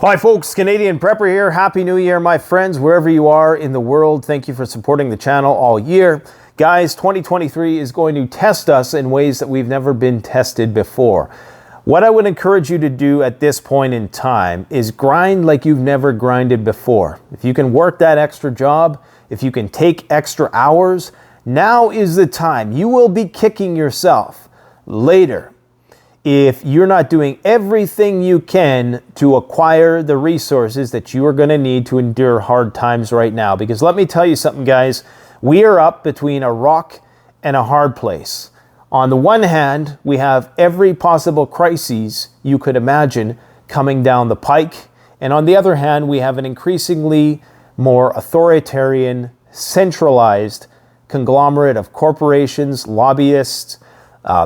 Hi folks, Canadian Prepper here. Happy New Year, my friends, wherever you are in the world. Thank you for supporting the channel all year. Guys, 2023 is going to test us in ways that we've never been tested before. What I would encourage you to do at this point in time is grind like you've never grinded before. If you can work that extra job, if you can take extra hours, now is the time. You will be kicking yourself later if you're not doing everything you can to acquire the resources that you are going to need to endure hard times right now. Because let me tell you something, guys, we are up between a rock and a hard place. On the one hand, we have every possible crisis you could imagine coming down the pike. And on the other hand, we have an increasingly more authoritarian, centralized conglomerate of corporations, lobbyists,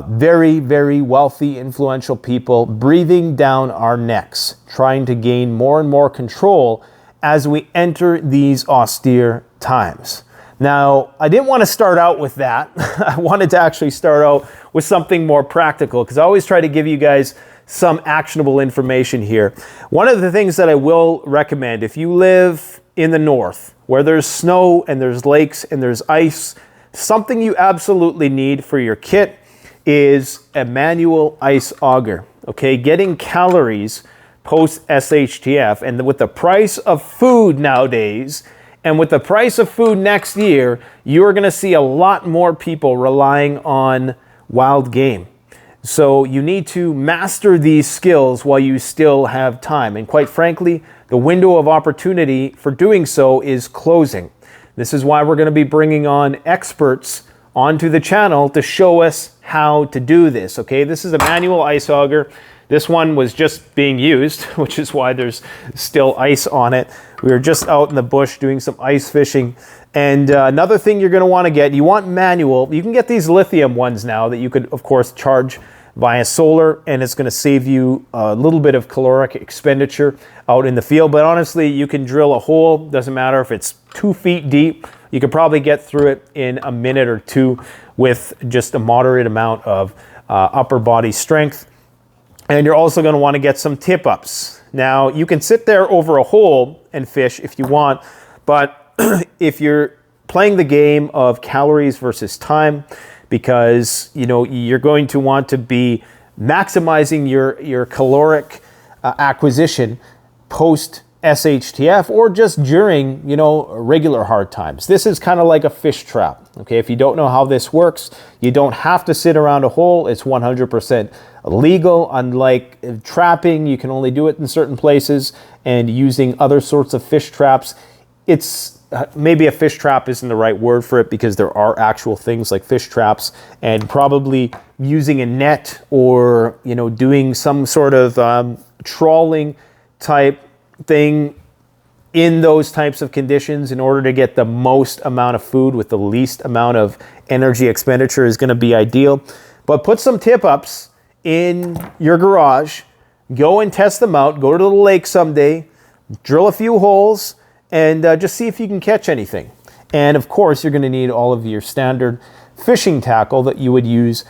very, very wealthy, influential people breathing down our necks, trying to gain more and more control as we enter these austere times. Now, I didn't want to start out with that. I wanted to actually start out with something more practical because I always try to give you guys some actionable information here. One of the things that I will recommend, if you live in the north where there's snow and there's lakes and there's ice, something you absolutely need for your kit is a manual ice auger. Okay, getting calories post SHTF, and with the price of food nowadays and with the price of food next year, you're going to see a lot more people relying on wild game. So you need to master these skills while you still have time. And quite frankly, the window of opportunity for doing so is closing. This is why we're going to be bringing on experts onto the channel to show us how to do this. Okay, this is a manual ice auger. This one was just being used, which is why there's still ice on it. We were just out in the bush doing some ice fishing. And another thing you're going to want to get, you want manual. You can get these lithium ones now that you could, of course, charge via solar, and it's going to save you a little bit of caloric expenditure out in the field. But honestly, you can drill a hole. Doesn't matter if it's 2 feet deep. You could probably get through it in a minute or two with just a moderate amount of upper body strength. And you're also going to want to get some tip-ups. Now, you can sit there over a hole and fish if you want, but if you're playing the game of calories versus time, because you're going to want to be maximizing your caloric acquisition post SHTF or just during regular hard times. This is kind of like a fish trap. Okay, if you don't know how this works, you don't have to sit around a hole. It's 100% legal. Unlike trapping, you can only do it in certain places, and using other sorts of fish traps, it's maybe a fish trap isn't the right word for it, because there are actual things like fish traps, and probably using a net or doing some sort of trawling type thing in those types of conditions in order to get the most amount of food with the least amount of energy expenditure is going to be ideal. But put some tip-ups in your garage, go and test them out, go to the lake someday, drill a few holes, and just see if you can catch anything. And of course, you're going to need all of your standard fishing tackle that you would use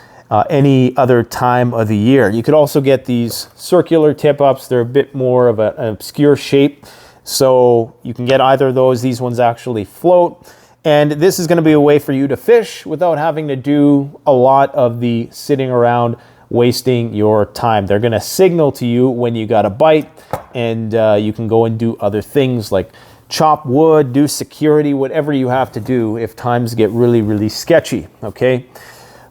any other time of the year. You could also get these circular tip-ups. They're a bit more of an obscure shape, so you can get either of those. These ones actually float, and this is going to be a way for you to fish without having to do a lot of the sitting around wasting your time. They're going to signal to you when you got a bite, and you can go and do other things like chop wood, do security, whatever you have to do if times get really, really sketchy, okay?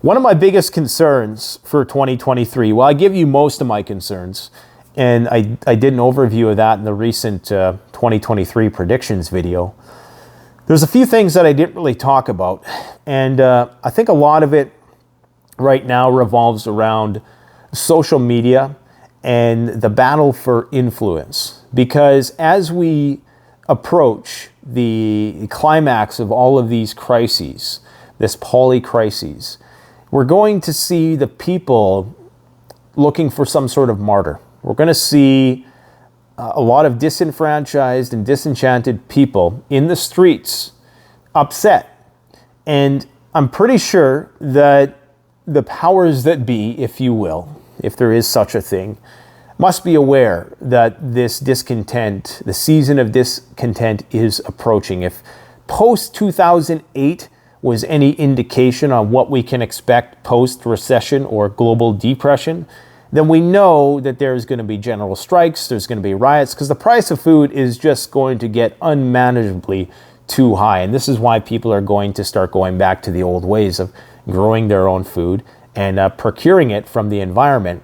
One of my biggest concerns for 2023, well, I give you most of my concerns, and I did an overview of that in the recent 2023 predictions video. There's a few things that I didn't really talk about, and I think a lot of it right now revolves around social media and the battle for influence. Because as we approach the climax of all of these crises, this poly-crises, we're going to see the people looking for some sort of martyr. We're going to see a lot of disenfranchised and disenchanted people in the streets upset. And I'm pretty sure that the powers that be, if you will, if there is such a thing, must be aware that this discontent, the season of discontent, is approaching. If post-2008 was any indication on what we can expect post-recession or global depression, then we know that there's going to be general strikes, there's going to be riots, because the price of food is just going to get unmanageably too high. And this is why people are going to start going back to the old ways of growing their own food and procuring it from the environment.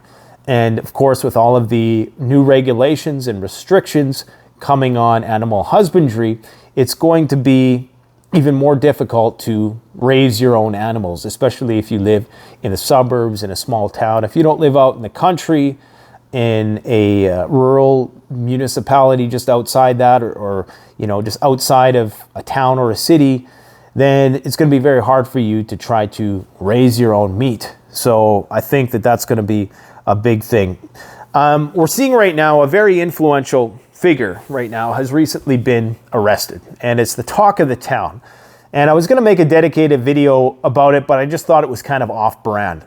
And of course, with all of the new regulations and restrictions coming on animal husbandry, it's going to be even more difficult to raise your own animals, especially if you live in the suburbs, in a small town. If you don't live out in the country, in a rural municipality just outside that, or just outside of a town or a city, then it's going to be very hard for you to try to raise your own meat. So I think that that's going to be a big thing. We're seeing right now a very influential figure right now has recently been arrested, and it's the talk of the town. And I was going to make a dedicated video about it, but I just thought it was kind of off brand.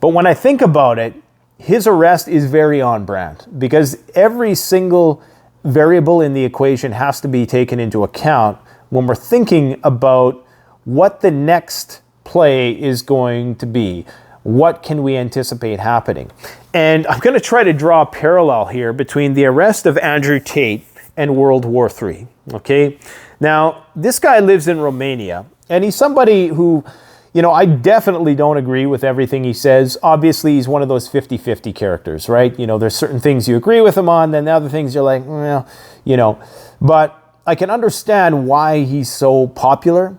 But when I think about it, his arrest is very on brand, because every single variable in the equation has to be taken into account when we're thinking about what the next play is going to be. What can we anticipate happening? And I'm going to try to draw a parallel here between the arrest of Andrew Tate and World War III. Okay? Now, this guy lives in Romania, and he's somebody who, I definitely don't agree with everything he says. Obviously, he's one of those 50-50 characters, right? There's certain things you agree with him on, then the other things you're like, well, But I can understand why he's so popular,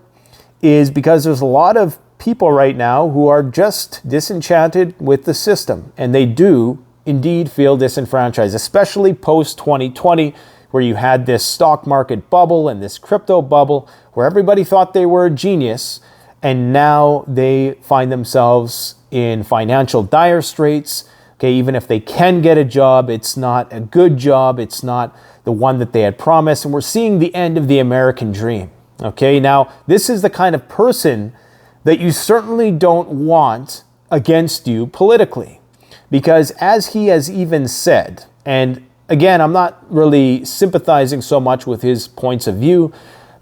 is because there's a lot of people right now who are just disenchanted with the system, and they do indeed feel disenfranchised, especially post-2020, where you had this stock market bubble and this crypto bubble where everybody thought they were a genius, and now they find themselves in financial dire straits. Okay, even if they can get a job, it's not a good job, it's not the one that they had promised, and we're seeing the end of the American dream. Okay, now this is the kind of person that you certainly don't want against you politically. Because as he has even said, and again, I'm not really sympathizing so much with his points of view,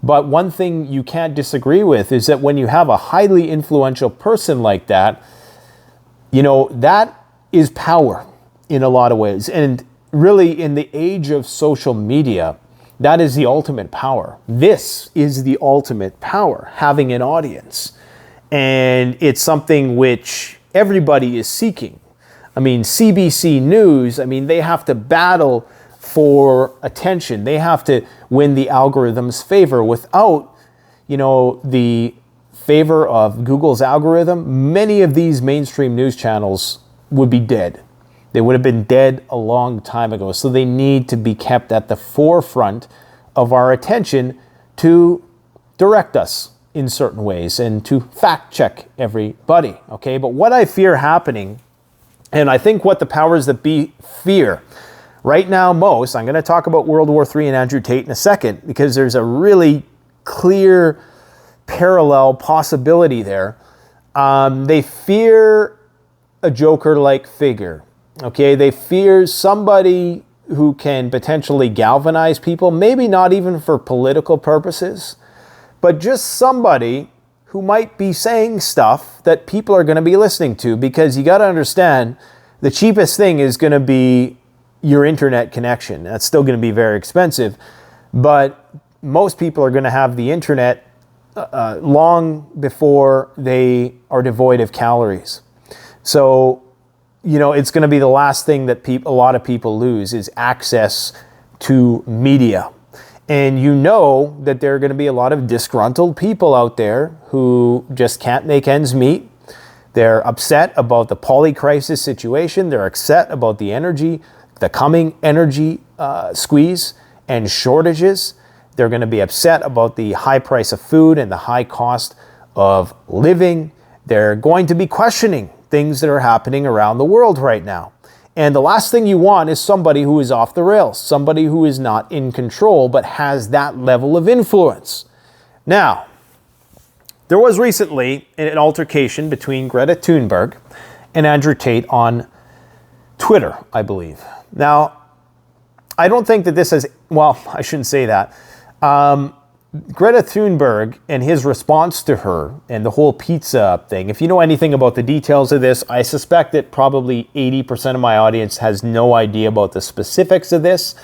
but one thing you can't disagree with is that when you have a highly influential person like that, that is power in a lot of ways. And really, in the age of social media, that is the ultimate power. This is the ultimate power, having an audience. And it's something which everybody is seeking. I mean, CBC News, they have to battle for attention. They have to win the algorithm's favor. Without, the favor of Google's algorithm, many of these mainstream news channels would be dead. They would have been dead a long time ago. So they need to be kept at the forefront of our attention to direct us in certain ways and to fact check everybody, okay? But what I fear happening, and I think what the powers that be fear right now most, I'm going to talk about World War III and Andrew Tate in a second, because there's a really clear parallel possibility there. They fear a Joker-like figure, okay? They fear somebody who can potentially galvanize people, maybe not even for political purposes, but just somebody who might be saying stuff that people are going to be listening to, because you got to understand the cheapest thing is going to be your internet connection. That's still going to be very expensive, but most people are going to have the internet long before they are devoid of calories. So, it's going to be the last thing that a lot of people lose is access to media. And that there are going to be a lot of disgruntled people out there who just can't make ends meet. They're upset about the poly crisis situation. They're upset about the coming energy squeeze and shortages. They're going to be upset about the high price of food and the high cost of living. They're going to be questioning things that are happening around the world right now. And the last thing you want is somebody who is off the rails, somebody who is not in control, but has that level of influence. Now, there was recently an altercation between Greta Thunberg and Andrew Tate on Twitter, I believe. Now, I don't think that this has, well, I shouldn't say that. Greta Thunberg and his response to her and the whole pizza thing, if you know anything about the details of this, I suspect that probably 80% of my audience has no idea about the specifics of this,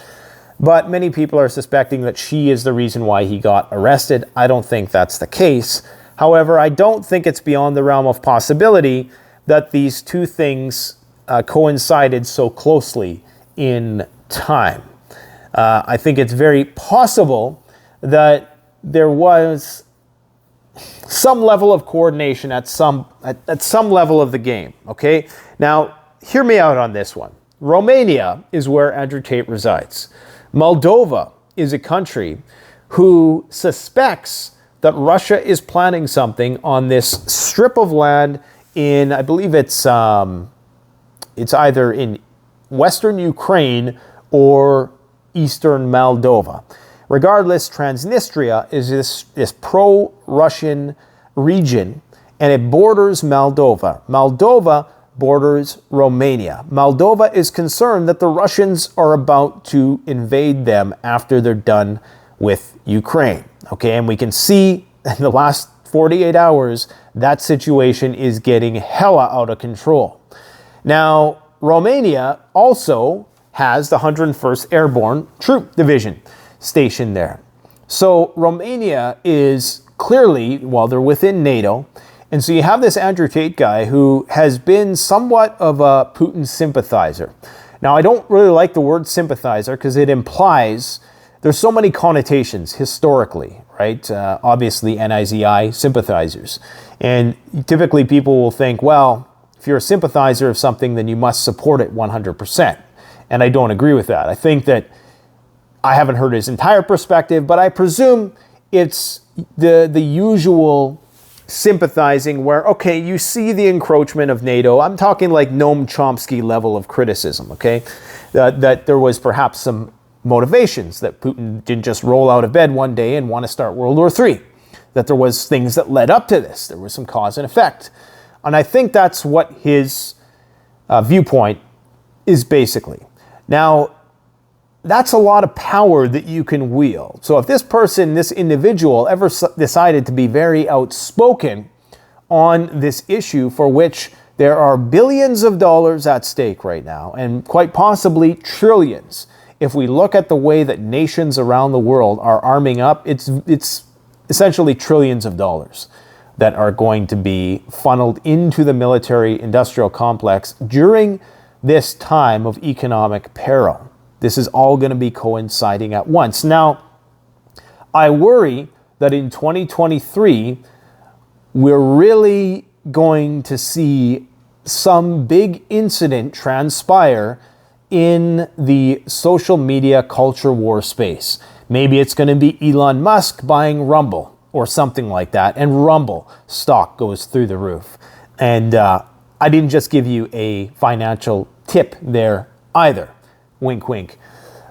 but many people are suspecting that she is the reason why he got arrested. I don't think that's the case. However, I don't think it's beyond the realm of possibility that these two things coincided so closely in time. I think it's very possible that there was some level of coordination at some level of the game, okay? Now, hear me out on this one. Romania is where Andrew Tate resides. Moldova is a country who suspects that Russia is planning something on this strip of land in, I believe it's either in Western Ukraine or Eastern Moldova. Regardless, Transnistria is this pro-Russian region, and it borders Moldova. Moldova borders Romania. Moldova is concerned that the Russians are about to invade them after they're done with Ukraine. Okay, and we can see in the last 48 hours, that situation is getting hella out of control. Now, Romania also has the 101st Airborne Troop Division stationed there. So Romania is clearly, well, they're within NATO. And so you have this Andrew Tate guy who has been somewhat of a Putin sympathizer. Now, I don't really like the word sympathizer because it implies there's so many connotations historically, right? Obviously, NIZI sympathizers. And typically people will think, well, if you're a sympathizer of something, then you must support it 100%. And I don't agree with that. I think that I haven't heard his entire perspective, but I presume it's the usual sympathizing where, okay, you see the encroachment of NATO. I'm talking like Noam Chomsky level of criticism, okay? That there was perhaps some motivations, that Putin didn't just roll out of bed one day and want to start World War III, that there was things that led up to this. There was some cause and effect. And I think that's what his viewpoint is basically. Now, that's a lot of power that you can wield. So if this person, this individual, ever decided to be very outspoken on this issue for which there are billions of dollars at stake right now, and quite possibly trillions, if we look at the way that nations around the world are arming up, it's essentially trillions of dollars that are going to be funneled into the military-industrial complex during this time of economic peril. This is all going to be coinciding at once. Now, I worry that in 2023, we're really going to see some big incident transpire in the social media culture war space. Maybe it's going to be Elon Musk buying Rumble or something like that, and Rumble stock goes through the roof. And I didn't just give you a financial tip there either. Wink, wink.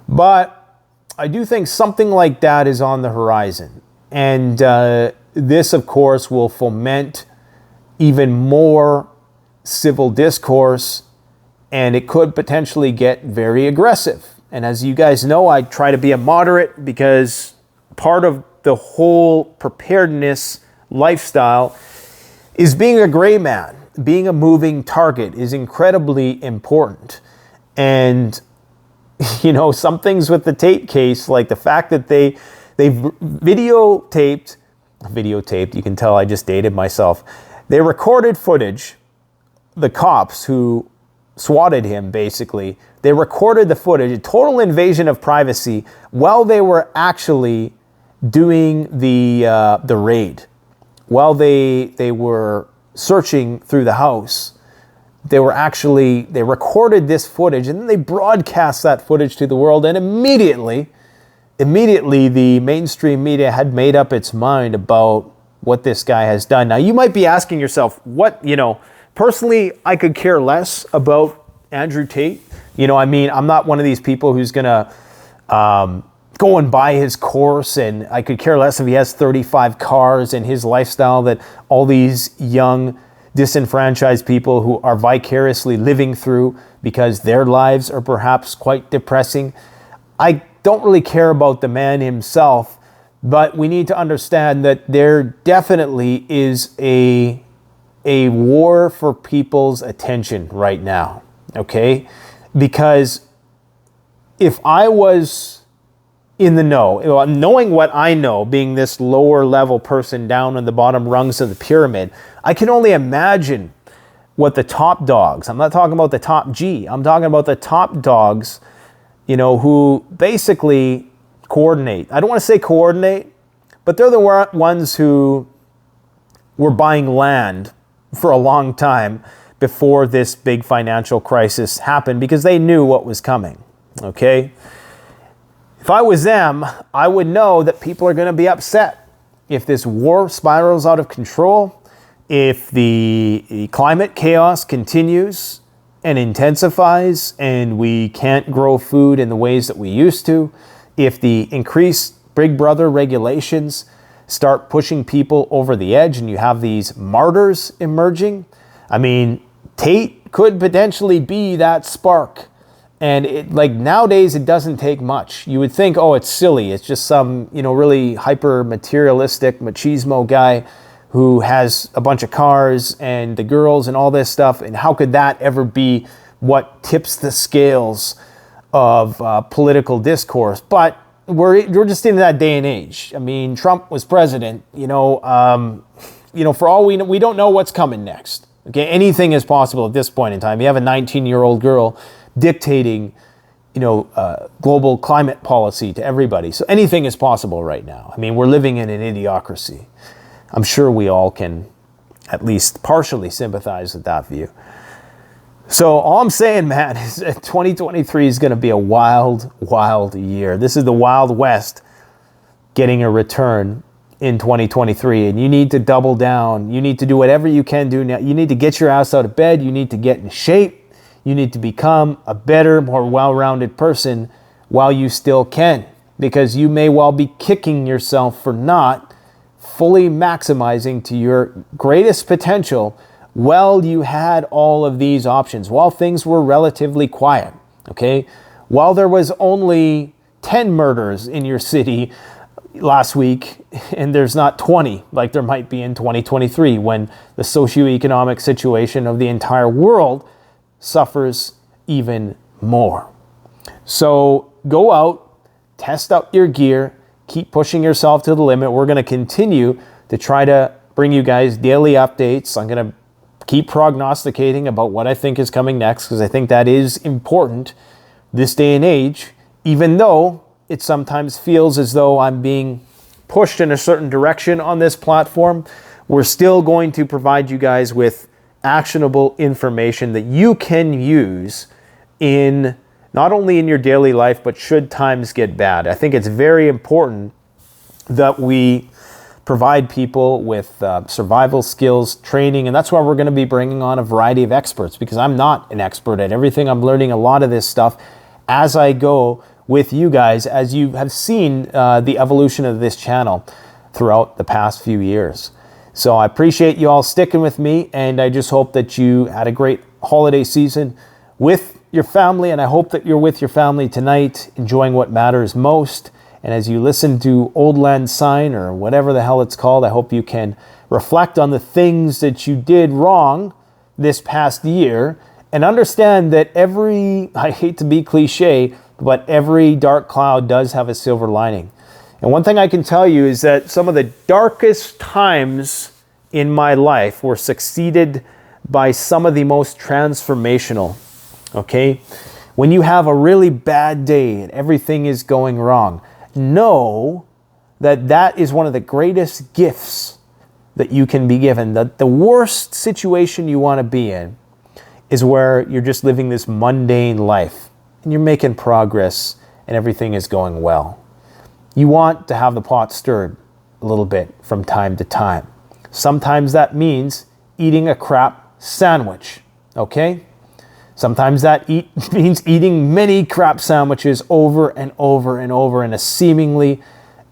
But I do think something like that is on the horizon. And this, of course, will foment even more civil discourse, and it could potentially get very aggressive. And as you guys know, I try to be a moderate because part of the whole preparedness lifestyle is being a gray man. Being a moving target is incredibly important. And, you know, some things with the Tate case, like the fact that they videotaped, you can tell I just dated myself. They recorded footage, the cops who swatted him, basically. They recorded the footage, a total invasion of privacy, while they were actually doing the raid. While they were searching through the house, they recorded this footage, and then they broadcast that footage to the world, and immediately the mainstream media had made up its mind about what this guy has done. Now, you might be asking yourself, personally, I could care less about Andrew Tate. I'm not one of these people who's going to go and buy his course, and I could care less if he has 35 cars and his lifestyle that all these young disenfranchised people who are vicariously living through because their lives are perhaps quite depressing. I don't really care about the man himself, but we need to understand that there definitely is a war for people's attention right now, okay? Because if I was in the know, knowing what I know, being this lower level person down on the bottom rungs of the pyramid, I can only imagine what the top dogs, I'm not talking about the top G, I'm talking about the top dogs, who basically coordinate. I don't want to say coordinate, but they're the ones who were buying land for a long time before this big financial crisis happened because they knew what was coming, okay? If I was them, I would know that people are going to be upset if this war spirals out of control, if the climate chaos continues and intensifies and we can't grow food in the ways that we used to, if the increased Big Brother regulations start pushing people over the edge and you have these martyrs emerging. I mean, Tate could potentially be that spark. And nowadays, it doesn't take much. You would think, oh, it's silly. It's just some, really hyper materialistic machismo guy who has a bunch of cars and the girls and all this stuff. And how could that ever be what tips the scales of political discourse? But we're just in that day and age. I mean, Trump was president, for all we know, we don't know what's coming next. Okay, anything is possible at this point in time. You have a 19-year-old girl dictating, global climate policy to everybody. So anything is possible right now. I mean, we're living in an idiocracy. I'm sure we all can at least partially sympathize with that view. So all I'm saying, man, is that 2023 is going to be a wild, wild year. This is the Wild West getting a return in 2023, and you need to double down. You need to do whatever you can do now. You need to get your ass out of bed. You need to get in shape. You need to become a better, more well-rounded person while you still can, because you may well be kicking yourself for not fully maximizing to your greatest potential while you had all of these options, while things were relatively quiet, okay? While there was only 10 murders in your city last week, and there's not 20 like there might be in 2023 when the socioeconomic situation of the entire world suffers even more. So go out, test out your gear, keep pushing yourself to the limit. We're going to continue to try to bring you guys daily updates. I'm going to keep prognosticating about what I think is coming next, because I think that is important this day and age, even though it sometimes feels as though I'm being pushed in a certain direction on this platform. We're still going to provide you guys with actionable information that you can use in not only in your daily life, but should times get bad. I think it's very important that we provide people with survival skills, training, and that's why we're going to be bringing on a variety of experts, because I'm not an expert at everything. I'm learning a lot of this stuff as I go with you guys, as you have seen the evolution of this channel throughout the past few years. So I appreciate you all sticking with me, and I just hope that you had a great holiday season with your family, and I hope that you're with your family tonight, enjoying what matters most. And as you listen to Old Land Sign, or whatever the hell it's called, I hope you can reflect on the things that you did wrong this past year, and understand that I hate to be cliche, but every dark cloud does have a silver lining. And one thing I can tell you is that some of the darkest times in my life were succeeded by some of the most transformational, okay? When you have a really bad day and everything is going wrong, know that that is one of the greatest gifts that you can be given. That the worst situation you want to be in is where you're just living this mundane life and you're making progress and everything is going well. You want to have the pot stirred a little bit from time to time. Sometimes that means eating a crap sandwich, okay? Sometimes that means eating many crap sandwiches over and over and over in a seemingly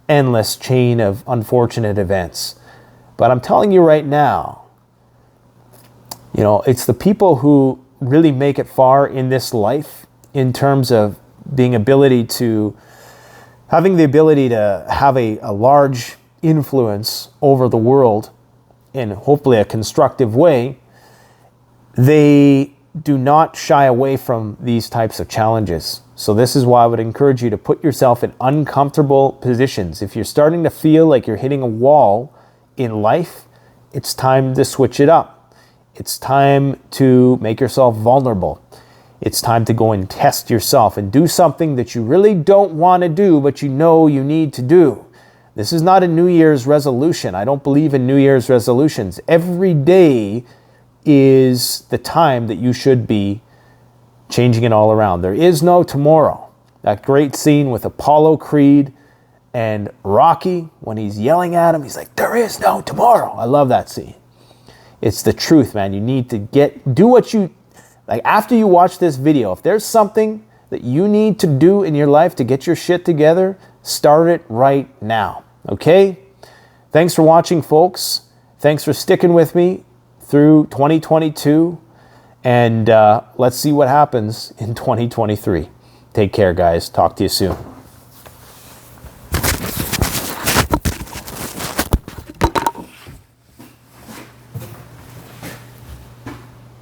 endless chain of unfortunate events. But I'm telling you right now, You know, it's the people who really make it far in this life in terms of having the ability to have a large influence over the world in hopefully a constructive way. They do not shy away from these types of challenges. So this is why I would encourage you to put yourself in uncomfortable positions. If you're starting to feel like you're hitting a wall in life, it's time to switch it up. It's time to make yourself vulnerable. It's time to go and test yourself and do something that you really don't want to do, but you know you need to do. This is not a New Year's resolution. I don't believe in New Year's resolutions. Every day is the time that you should be changing it all around. There is no tomorrow. That great scene with Apollo Creed and Rocky, when he's yelling at him, he's like, there is no tomorrow. I love that scene. It's the truth, man. You need to do what you, like after you watch this video, if there's something that you need to do in your life to get your shit together, start it right now, okay? Thanks for watching, folks. Thanks for sticking with me through 2022, and let's see what happens in 2023. Take care, guys. Talk to you soon.